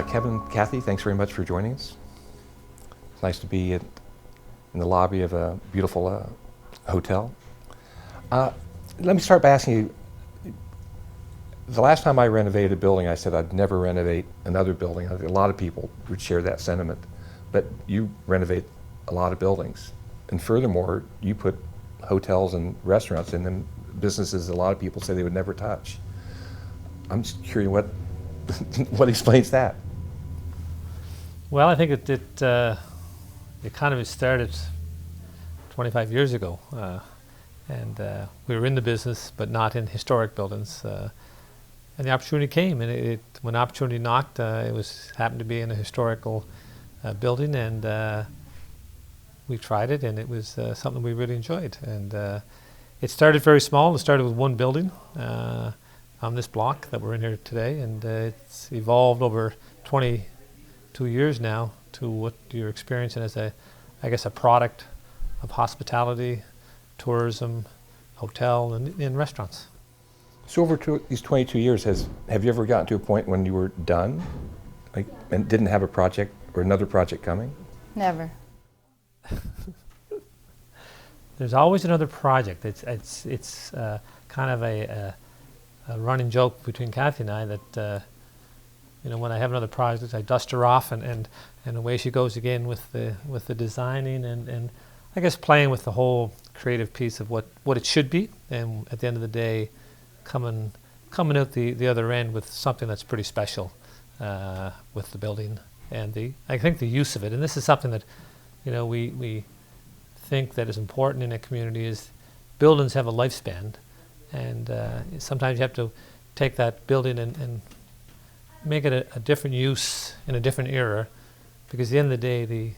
Kevin, Kathy, thanks very much for joining us. It's nice to be in the lobby of a beautiful hotel. Let me start by asking you, the last time I renovated a building, I said I'd never renovate another building. I think a lot of people would share that sentiment, but you renovate a lot of buildings. And furthermore, you put hotels and restaurants in them, businesses a lot of people say they would never touch. I'm just curious what explains that? Well, I think it kind of started 25 years ago, and we were in the business, but not in historic buildings. And the opportunity came, and when the opportunity knocked, it happened to be in a historical building, and we tried it, and it was something we really enjoyed. And it started very small. It started with one building on this block that we're in here today, and it's evolved over 22 years now to what you're experiencing as a product of hospitality, tourism, hotel, and restaurants. So over these 22 years, have you ever gotten to a point when you were done, and didn't have a project or another project coming? Never. There's always another project. It's kind of a running joke between Kathy and I that when I have another project, I dust her off, and away she goes again with the designing and I guess playing with the whole creative piece of what it should be, and at the end of the day, coming out the other end with something that's pretty special with the building and I think the use of it. And this is something that we think that is important in a community is buildings have a lifespan, and sometimes you have to take that building and make it a different use in a different era, because at the end of the day the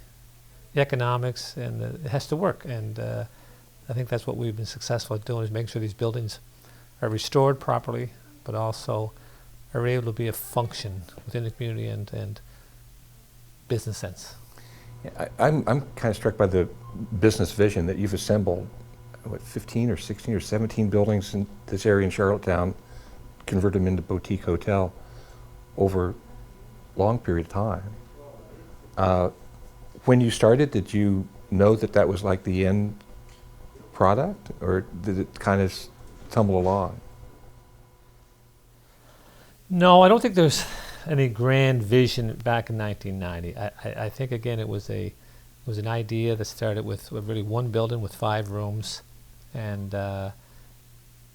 economics and it has to work, and I think that's what we've been successful at doing, is making sure these buildings are restored properly, but also are able to be a function within the community and business sense. Yeah, I'm kind of struck by the business vision that you've assembled, 15 or 16 or 17 buildings in this area in Charlottetown, converted them into boutique hotel over a long period of time. When you started, did you know that was like the end product, or did it kind of tumble along? No, I don't think there's any grand vision back in 1990. I think again it was an idea that started with really one building with 5 rooms, and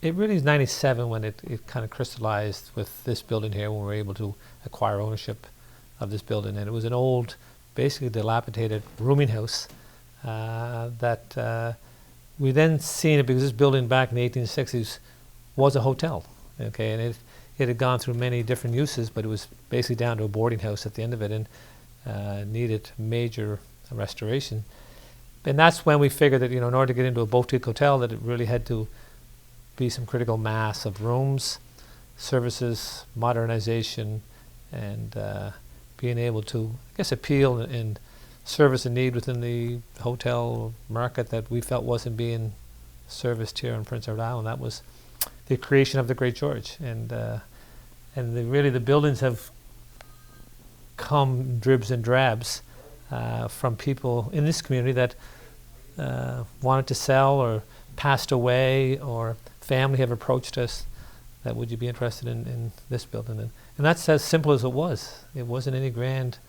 it really is 97 when it kind of crystallized with this building here, when we were able to acquire ownership of this building. And it was an old, basically dilapidated rooming house that we then seen it, because this building back in the 1860s was a hotel, okay, and it had gone through many different uses, but it was basically down to a boarding house at the end of it, and needed major restoration. And that's when we figured that in order to get into a boutique hotel, that it really had to be some critical mass of rooms, services, modernization, and being able to, I guess, appeal and service a need within the hotel market that we felt wasn't being serviced here in Prince Edward Island. That was the creation of the Great George, and really the buildings have come dribs and drabs from people in this community that wanted to sell or passed away, or family have approached us that would you be interested in this building, and that's as simple as it was. It wasn't any grand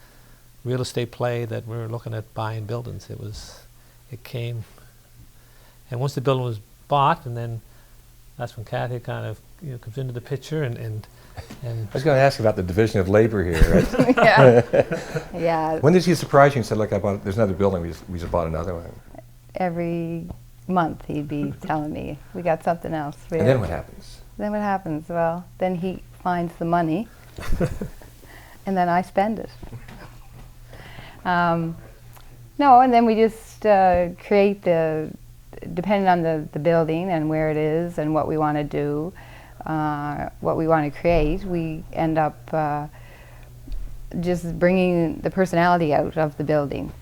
real estate play that we were looking at buying buildings. It came, and once the building was bought, and then that's when Kathy kind of comes into the picture, and I was going to ask about the division of labor here. Right? Yeah. When did he surprise you and said, "Look, there's another building. We just bought another one"? Every month he'd be telling me, we got something else. And then what happens? Then what happens? Well, then he finds the money, and then I spend it. No, and then we just create depending on the building and where it is and what we want to do, what we want to create, we end up just bringing the personality out of the building,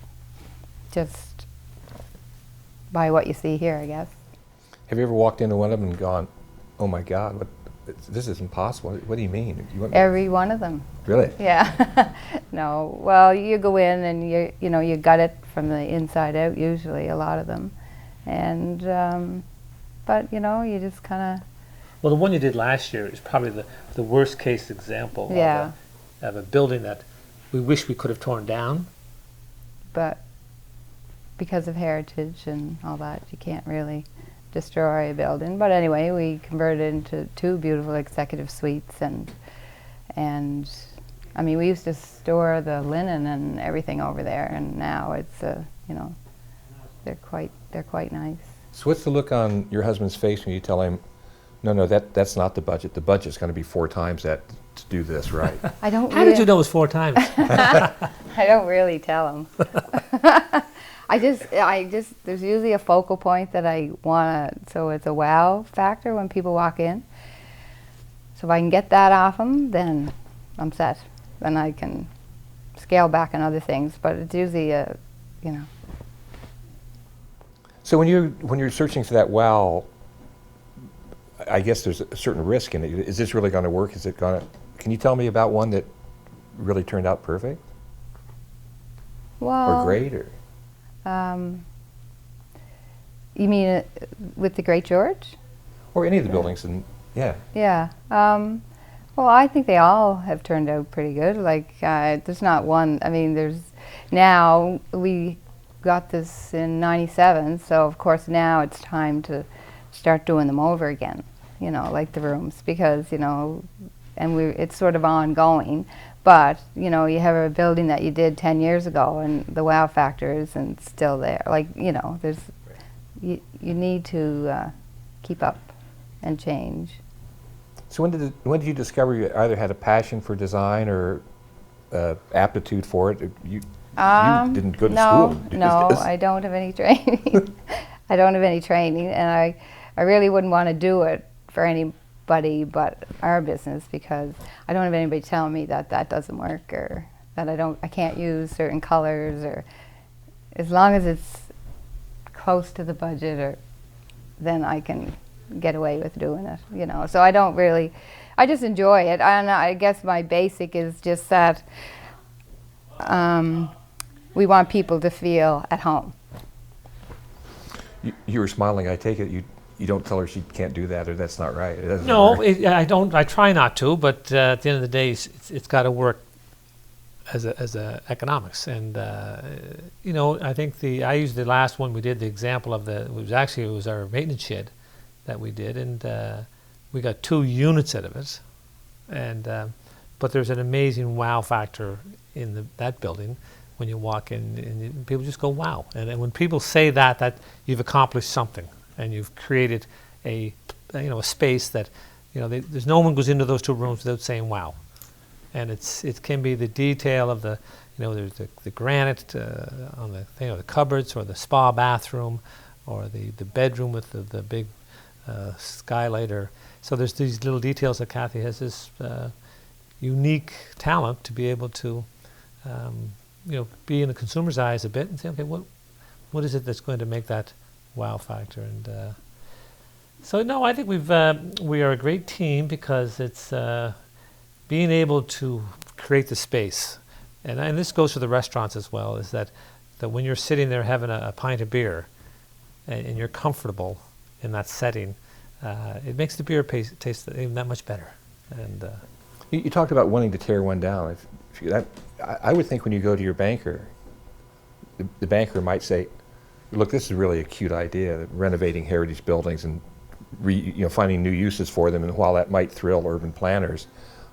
just by what you see here, I guess. Have you ever walked into one of them and gone, "Oh my God, this is impossible. What do you mean? You want me- Every one of them. Really? Yeah. No. Well, you go in and you gut it from the inside out. Usually, a lot of them, and but you just kind Well, the one you did last year is probably the worst case example Yeah. of a building that we wish we could have torn down. but because of heritage and all that, you can't really destroy a building. But anyway, we converted it into 2 beautiful executive suites, and I mean, we used to store the linen and everything over there, and now it's they're quite nice. So what's the look on your husband's face when you tell him, no, that's not the budget. The budget's going to be 4 times that to do this right. I don't. How did you know it was 4 times? I don't really tell them. I just, there's usually a focal point that I want to, so it's a wow factor when people walk in. So if I can get that off them, then I'm set. Then I can scale back on other things, but it's usually So when you're searching for that wow, I guess there's a certain risk in it. Is this really going to work? Is it going to? Can you tell me about one that really turned out perfect well, or great? Or you mean with the Great George? or any of the buildings? And yeah. Yeah. Well, I think they all have turned out pretty good. Like, there's not one. I mean, now we got this in '97, so of course now it's time to start doing them over again. Like the rooms, because and it's sort of ongoing. But you have a building that you did 10 years ago, and the wow factor isn't still there. Like there's you need to keep up and change. So when did you discover you either had a passion for design or aptitude for it? You didn't go to school. No, I don't have any training. I don't have any training, and I really wouldn't want to do it for anybody but our business, because I don't have anybody telling me that doesn't work, or that I can't use certain colors, or as long as it's close to the budget, then I can get away with doing it, So I don't really, I just enjoy it. And I guess my basic is just that we want people to feel at home. You were smiling. I take it you don't tell her she can't do that or that's not right. It doesn't No, work. I don't. I try not to, but at the end of the day, it's got to work as a economics. And I think I used the last one we did, the example of it was our maintenance shed that we did, and we got 2 units out of it. And but there's an amazing wow factor in that building when you walk in, and people just go wow. And when people say that you've accomplished something, and you've created a space that there's no one goes into those 2 rooms without saying wow. And it can be the detail of there's the granite on the cupboards, or the spa bathroom, or the bedroom with the big skylight. So there's these little details that Kathy has this unique talent to be able to be in the consumer's eyes a bit and say, okay, what is it that's going to make that wow factor? And so no, I think we are a great team, because it's being able to create the space, and this goes for the restaurants as well, is that when you're sitting there having a pint of beer and you're comfortable in that setting, it makes the beer taste even that much better. And You talked about wanting to tear one down. I would think when you go to your banker, the banker might say, look, this is really a cute idea, renovating heritage buildings and finding new uses for them. And while that might thrill urban planners,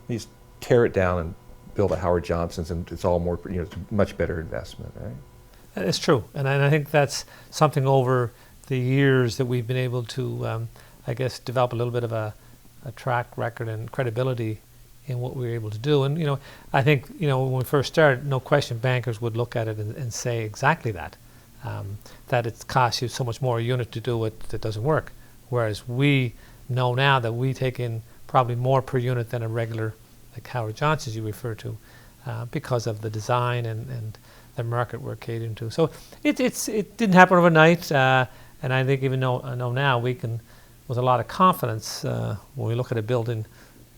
you just tear it down and build a Howard Johnson's, and it's all more, it's a much better investment, right? It's true, and I think that's something over the years that we've been able to, develop a little bit of a track record and credibility in what we were able to do. And I think when we first started, no question, bankers would look at it and say exactly that. That it costs you so much more a unit to do it that doesn't work. Whereas we know now that we take in probably more per unit than a regular, like Howard Johnson's you refer to, because of the design and the market we're catering to. So it didn't happen overnight, and I think even though I know now we with a lot of confidence when we look at a building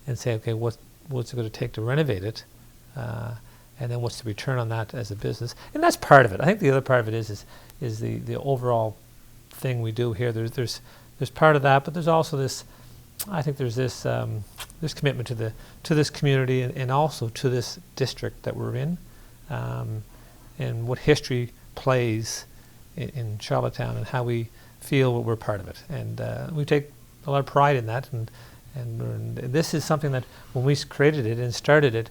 and say, okay, what's it going to take to renovate it, and then what's the return on that as a business? And that's part of it. I think the other part of it is the overall thing we do here. There's part of that, but there's also this. I think there's this this commitment to this community and also to this district that we're in, and what history plays in Charlottetown and how we feel we're part of it. And we take a lot of pride in that. And this is something that when we created it and started it,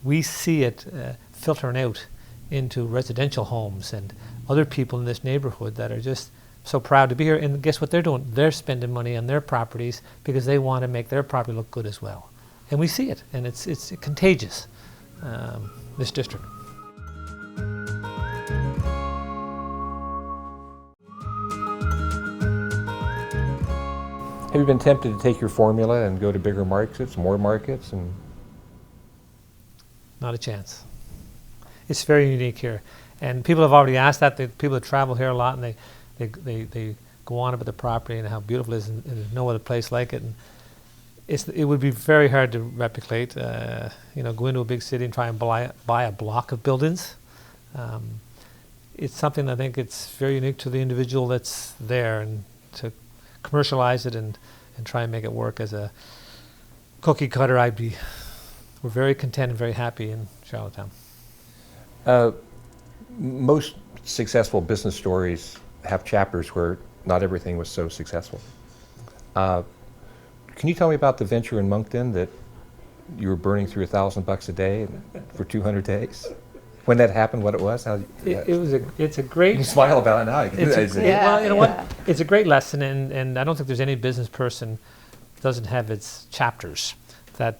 we see it filtering out into residential homes and other people in this neighborhood that are just so proud to be here. And guess what they're doing? They're spending money on their properties because they want to make their property look good as well. And we see it, and it's contagious, this district. Have you been tempted to take your formula and go to bigger markets, more markets, and Not a chance. It's very unique here. And people have already asked that. People that travel here a lot, and they go on about the property and how beautiful it is, and there's no other place like it. And it would be very hard to replicate. Go into a big city and try and buy a block of buildings. It's something I think it's very unique to the individual that's there, and to commercialize it and try and make it work as a cookie cutter, we're very content and very happy in Charlottetown. most successful business stories have chapters where not everything was so successful. Can you tell me about the venture in Moncton that you were burning through $1,000 a day for 200 days? When that happened, what it was? How, it's a great. You can smile about it now. Well, you know what? It's a great lesson, and I don't think there's any business person doesn't have its chapters that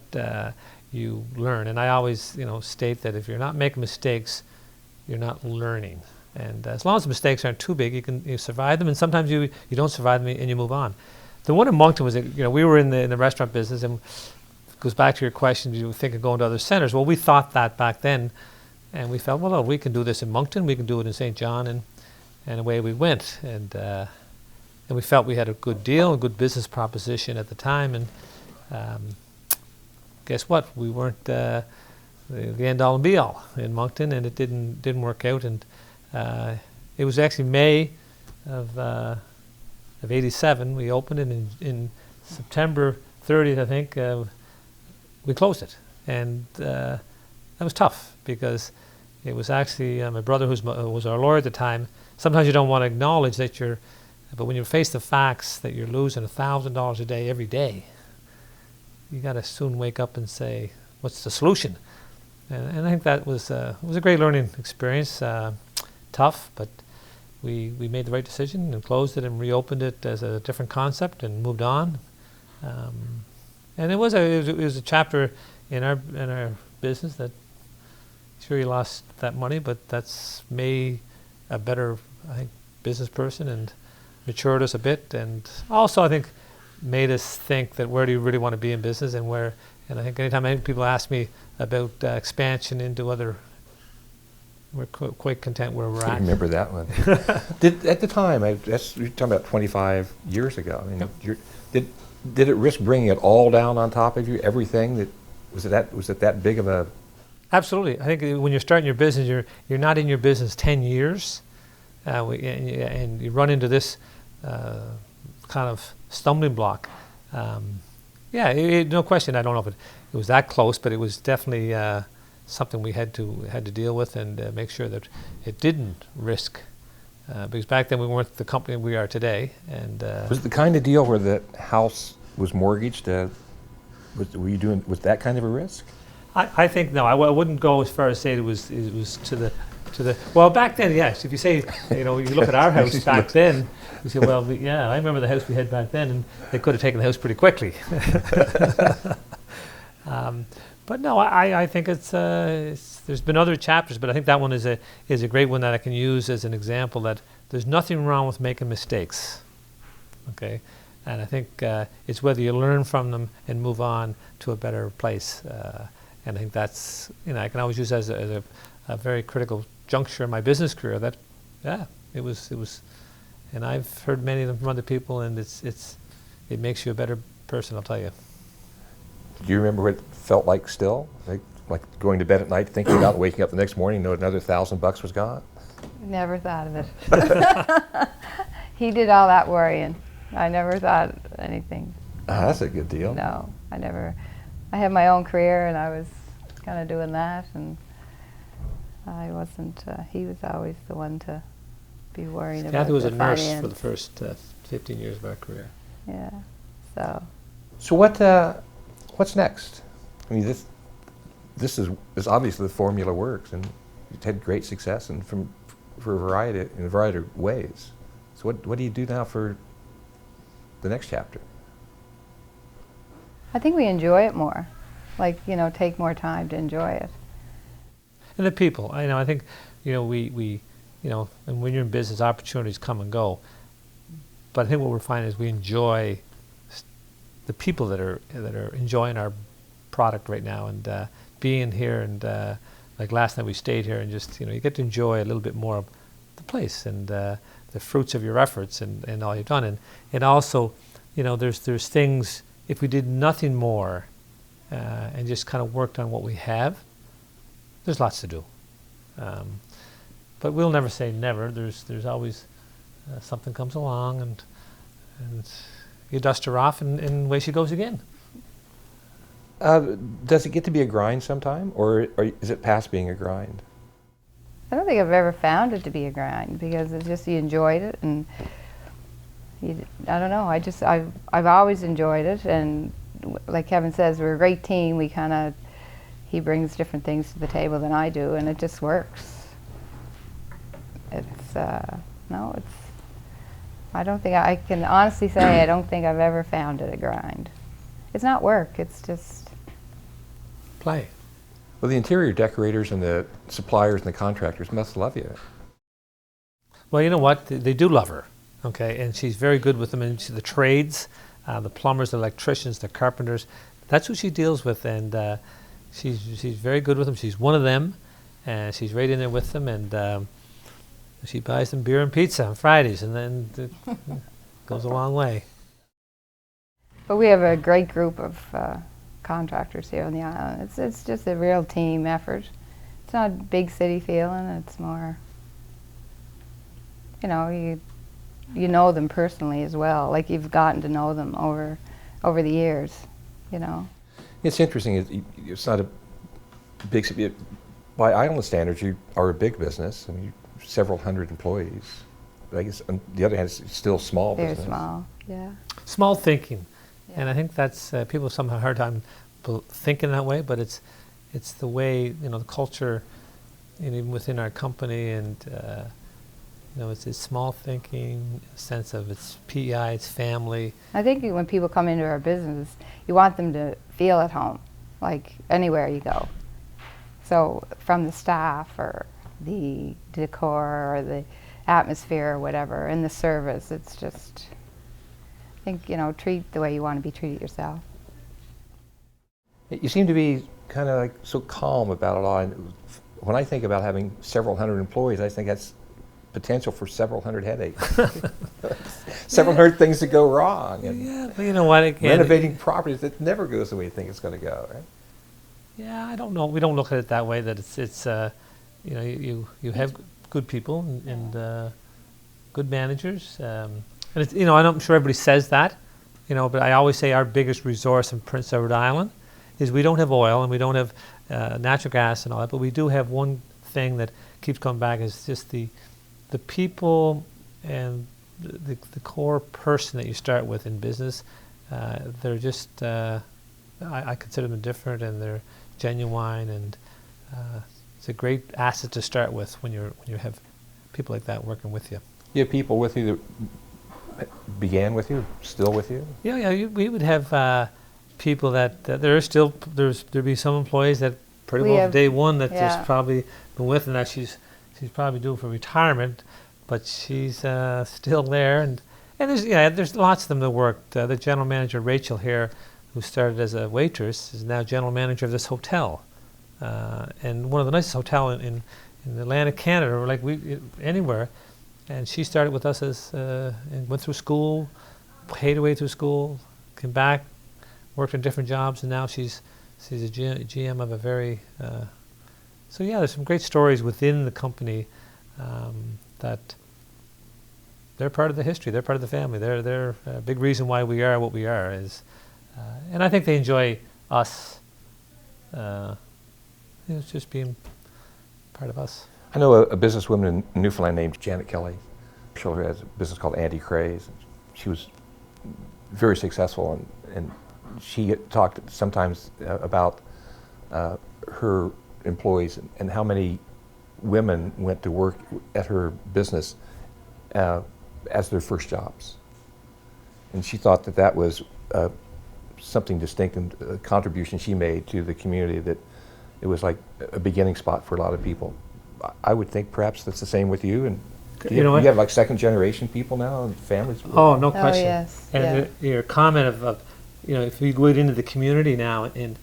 you learn. And I always, state that if you're not making mistakes, you're not learning. And as long as the mistakes aren't too big, you survive them. And sometimes you don't survive them and you move on. The one in Moncton was, we were in the restaurant business, and it goes back to your question, do you think of going to other centers? Well, we thought that back then. And we felt, well, we can do this in Moncton, we can do it in St. John, and away we went. And we felt we had a good deal, a good business proposition at the time. And guess what? We weren't the end all and be all in Moncton, and it didn't work out. And it was actually May of '87 we opened it. In September 30th, I think, we closed it. And that was tough because it was actually my brother, who was our lawyer at the time. Sometimes you don't want to acknowledge that but when you face the facts that you're losing $1,000 a day every day, you got to soon wake up and say, what's the solution? And I think that was a great learning experience. Tough, but we made the right decision and closed it and reopened it as a different concept and moved on. And it was a chapter in our business that. Sure, he lost that money, but that's made a better, I think, business person and matured us a bit, and also I think made us think that where do you really want to be in business, and I think anytime people ask me about expansion into other, we're quite content where we're at. I remember that one. At the time, you're talking about 25 years ago. I mean, yep. Did it risk bringing it all down on top of you? Everything was it that big of a? Absolutely. I think when you're starting your business, you're not in your business 10 years, and you run into this kind of stumbling block. No question. I don't know if it was that close, but it was definitely something we had to deal with and make sure that it didn't risk. Because back then we weren't the company we are today. And was it the kind of deal where the house was mortgaged? Were you doing with that kind of a risk? I think no. I wouldn't go as far as say it was to the. Well, back then, yes. If you say, you look at our house back then, you say, well, I remember the house we had back then, and they could have taken the house pretty quickly. But no, I think there's been other chapters, but I think that one is a great one that I can use as an example that there's nothing wrong with making mistakes. Okay. And I think it's whether you learn from them and move on to a better place. And I think that's, I can always use as a very critical juncture in my business career that, it was, and I've heard many of them from other people, and it's it makes you a better person, I'll tell you. Do you remember what it felt like still? Like going to bed at night thinking about waking up the next morning, know another $1,000 was gone? Never thought of it. He did all that worrying. I never thought anything. That's a good deal. No, I never. I had my own career, and I was kind of doing that, and I wasn't. He was always the one to be worrying about. Kathy was the a nurse finance. for the first 15 years of our career. Yeah. So So what's next? I mean, this is obviously the formula works, and you've had great success, and for a variety of ways. So what do you do now for the next chapter? I think we enjoy it more. Like, take more time to enjoy it. And the people, I think, we and when you're in business, opportunities come and go. But I think what we're finding is we enjoy the people that are enjoying our product right now, and being here, and like last night we stayed here, and just you get to enjoy a little bit more of the place, and the fruits of your efforts, and all you've done, and also, there's things, if we did nothing more and just kind of worked on what we have, there's lots to do. But we'll never say never. There's always something comes along, and you dust her off, and away she goes again. Does it get to be a grind sometime, or is it past being a grind? I don't think I've ever found it to be a grind, because it's just you enjoyed it, and I don't know. I've always enjoyed it, and like Kevin says, we're a great team. He brings different things to the table than I do, and it just works. I don't think I can honestly say I don't think I've ever found it a grind. It's not work. It's just Play. Well, the interior decorators and the suppliers and the contractors must love you. Well, you know what? They do love her, okay? And she's very good with them. And the trades, the plumbers, the electricians, the carpenters, that's who she deals with. And she's very good with them. She's one of them, and she's right in there with them. And she buys them beer and pizza on Fridays, and then it goes a long way. But we have a great group of contractors here on the island. It's just a real team effort. It's not a big city feeling. It's more, you know them personally as well. Like you've gotten to know them over the years, It's interesting. It's not a big city. By island standards, you are a big business. I mean, several hundred employees. But I guess on the other hand, it's still small Very business. small, yeah. Small thinking. Yeah. And I think that's people somehow have a hard time thinking that way, but it's the way the culture, even within our company, and it's this small thinking sense of it's PEI, it's family. I think when people come into our business, you want them to feel at home, like anywhere you go. So from the staff or the decor or the atmosphere or whatever, and the service, it's just, I think, treat the way you want to be treated yourself. You seem to be kind of like so calm about it all. And when I think about having several hundred employees, I think that's potential for several hundred headaches. Several hundred things that go wrong. And Yeah, but you know what? Again, renovating properties that never goes the way you think it's going to go, right? Yeah, I don't know. We don't look at it that way. That it's you have good people and good managers, and it's I'm sure everybody says that, but I always say our biggest resource in Prince Edward Island is we don't have oil and we don't have natural gas and all that, but we do have one thing that keeps coming back is just the people and the core person that you start with in business. They're just I consider them different, and they're genuine, and it's a great asset to start with when you have people like that working with you. You have people with you that began with you, still with you? Yeah. We would have people that there'd be some employees that pretty We well have- day one that yeah. just probably been with, and that she's probably due for retirement, but she's still there, and there's lots of them that worked. The general manager Rachel here, who started as a waitress, is now general manager of this hotel, and one of the nicest hotel in Atlantic Canada, or anywhere. And she started with us and went through school, paid her way through school, came back, worked in different jobs, and now she's a GM of a very. So yeah, there's some great stories within the company that they're part of the history. They're part of the family. They're a big reason why we are what we are. And I think they enjoy us. It's just being part of us. I know a businesswoman in Newfoundland named Janet Kelly. She has a business called Andy Craze. She was very successful, and she talked sometimes about her employees and how many women went to work at her business as their first jobs. And she thought that that was something distinct and a contribution she made to the community, that it was like a beginning spot for a lot of people. I would think perhaps that's the same with you. And You know what? you have like second generation people now and families. Oh, no Oh, question. yes, And your comment of, if we go into the community now, and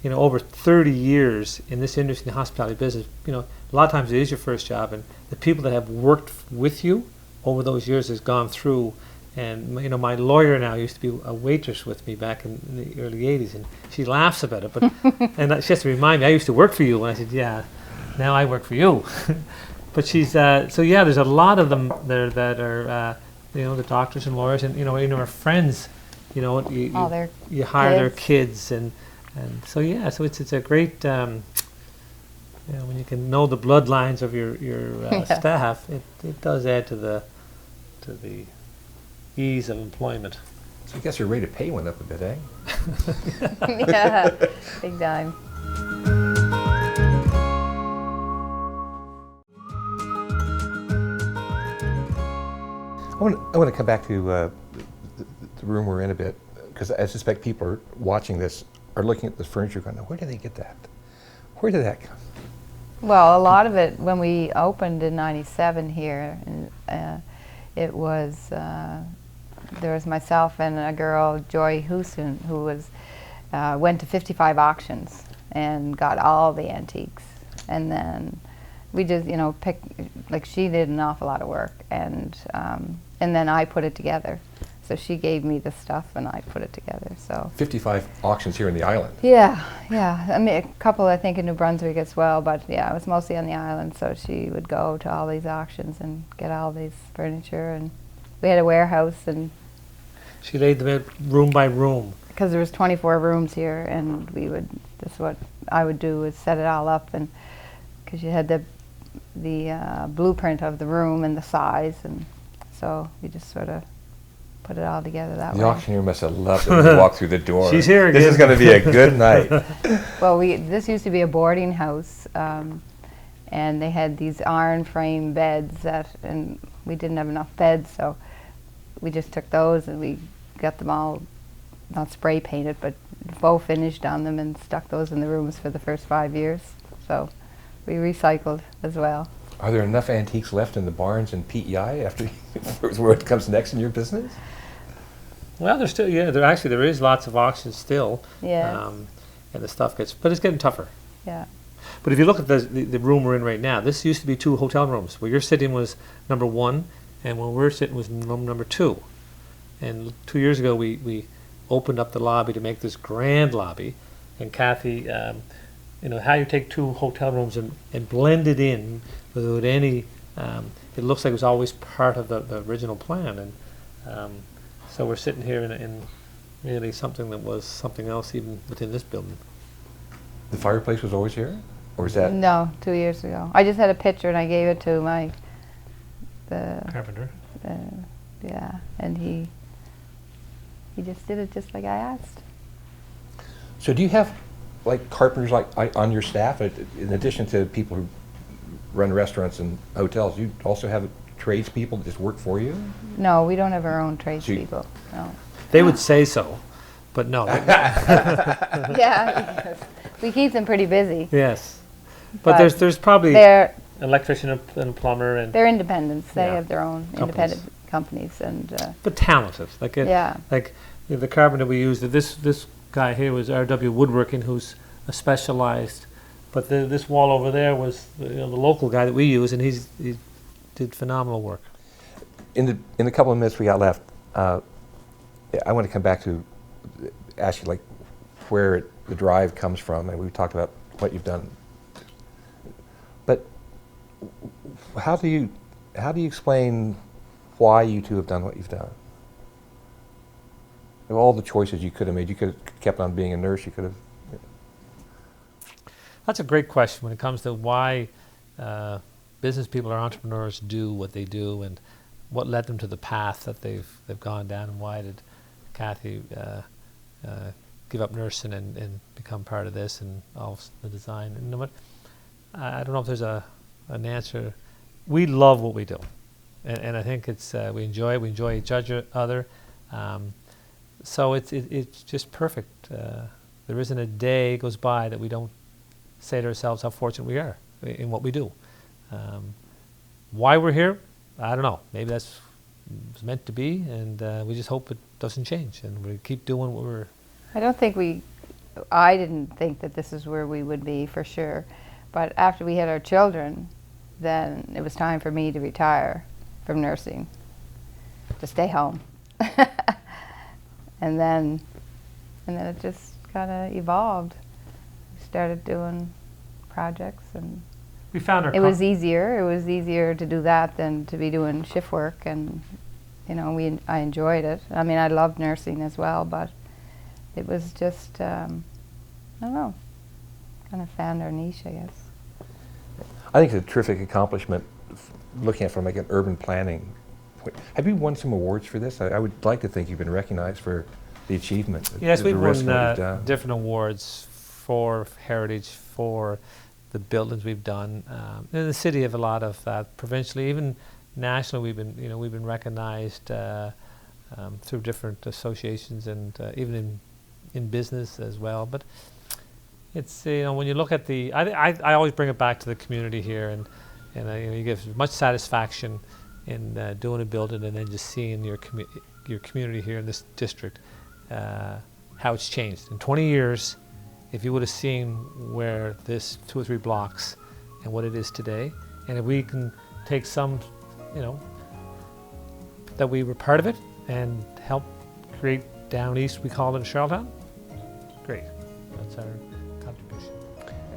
over 30 years in this industry, in the hospitality business, a lot of times it is your first job, and the people that have worked with you over those years has gone through. And my lawyer now used to be a waitress with me back in the early 80s, and she laughs about it. But and she has to remind me, I used to work for you. And I said, yeah, now I work for you. But she's so yeah. There's a lot of them there that are the doctors and lawyers, and our friends. All their you hire their kids. kids, and so yeah. So it's a great when you can know the bloodlines of your staff, it does add to the ease of employment. So I guess your rate of pay went up a bit, eh? Yeah, big time. I want to come back to the room we're in a bit, because I suspect people are watching this are looking at this furniture going, where did they get that? Where did that come? Well, a lot of it, when we opened in '97 here, and it was, there was myself and a girl, Joy Houston, who went to 55 auctions and got all the antiques. And then we just, picked, like she did an awful lot of work, and then I put it together. So she gave me the stuff and I put it together, so. 55 auctions here in the island. Yeah. I mean, a couple I think in New Brunswick as well, but yeah, it was mostly on the island, so she would go to all these auctions and get all these furniture, and we had a warehouse, and She laid them out room by room. because there was 24 rooms here, and that's what I would do, is set it all up, and because you had the blueprint of the room and the size, and so we just sort of put it all together that The way. auctioneer must have loved it when you walk through the door. She's here This again. is going to be a good night. Well, this used to be a boarding house, and they had these iron frame beds and we didn't have enough beds, so we just took those and we got them all, not spray painted, but faux finished on them, and stuck those in the rooms for the first 5 years. So we recycled as well. Are there enough antiques left in the barns and PEI after where it comes next in your business? Well, there's still, there is lots of auctions still. Yeah. And the stuff but it's getting tougher. Yeah. But if you look at the room we're in right now, this used to be 2 hotel rooms. Where you're sitting was number 1, and where we're sitting was room number 2. And 2 years ago, we opened up the lobby to make this grand lobby. And Kathy, how you take 2 hotel rooms and blend it in without any, it looks like it was always part of the original plan. And so we're sitting here in really something that was something else even within this building. The fireplace was always here? Or is that? No, 2 years ago. I just had a picture and I gave it to Carpenter. yeah, and he just did it just like I asked. So do you have like carpenters on your staff, in addition to people who run restaurants and hotels? You also have tradespeople that just work for you? No, we don't have our own tradespeople. No. They would say so, but no. Yeah, we keep them pretty busy. Yes, but there's probably They're electrician and plumber and independents. They Yeah. have their own independent companies, and but talented. yeah. Like the carpenter we used. This guy here was R.W. Woodworking, who's a specialized. But this wall over there was the local guy that we use, and he did phenomenal work. In the couple of minutes we got left, I want to come back to ask you like where the drive comes from, and we've talked about what you've done. But how do you explain why you two have done what you've done? Of all the choices you could have made, you could have kept on being a nurse. You could have. That's a great question when it comes to why business people or entrepreneurs do what they do, and what led them to the path that they've gone down, and why did Kathy give up nursing and become part of this and all the design. And you know what? I don't know if there's an answer. We love what we do, and I think it's we enjoy each other. So it's just perfect. There isn't a day goes by that we don't say to ourselves how fortunate we are in what we do. Why we're here, I don't know. Maybe that's it's meant to be, and we just hope it doesn't change, and we keep doing what we're. I didn't think that this is where we would be for sure, but after we had our children, then it was time for me to retire from nursing, to stay home. and then it just kind of evolved. We started doing projects, and We found our. it was easier. It was easier to do that than to be doing shift work, and you know, I enjoyed it. I mean, I loved nursing as well, but it was just I don't know, kind of found our niche, I guess. I think it's a terrific accomplishment, looking at it from like an urban planning. Have you won some awards for this? I would like to think you've been recognized for the achievement. Yes, the we've risk won that you've done. different awards for heritage, for the buildings we've done. In the city, have a lot of that. Provincially, even nationally, we've been recognized through different associations, and even in business as well. But it's when you look at the, I always bring it back to the community here, and you get much satisfaction in doing a building, and then just seeing your community here in this district, how it's changed in 20 years. If you would have seen where this 2 or 3 blocks and what it is today, and if we can take some, that we were part of it and help create down east, we call it Charlottetown. Great, that's our contribution.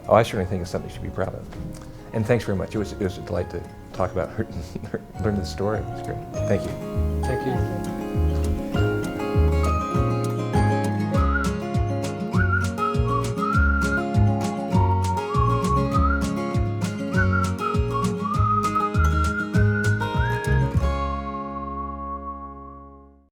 Oh, I certainly think it's something you should be proud of. And thanks very much. It was a delight to talk about her, learn the story. It was great. Thank you. Thank you.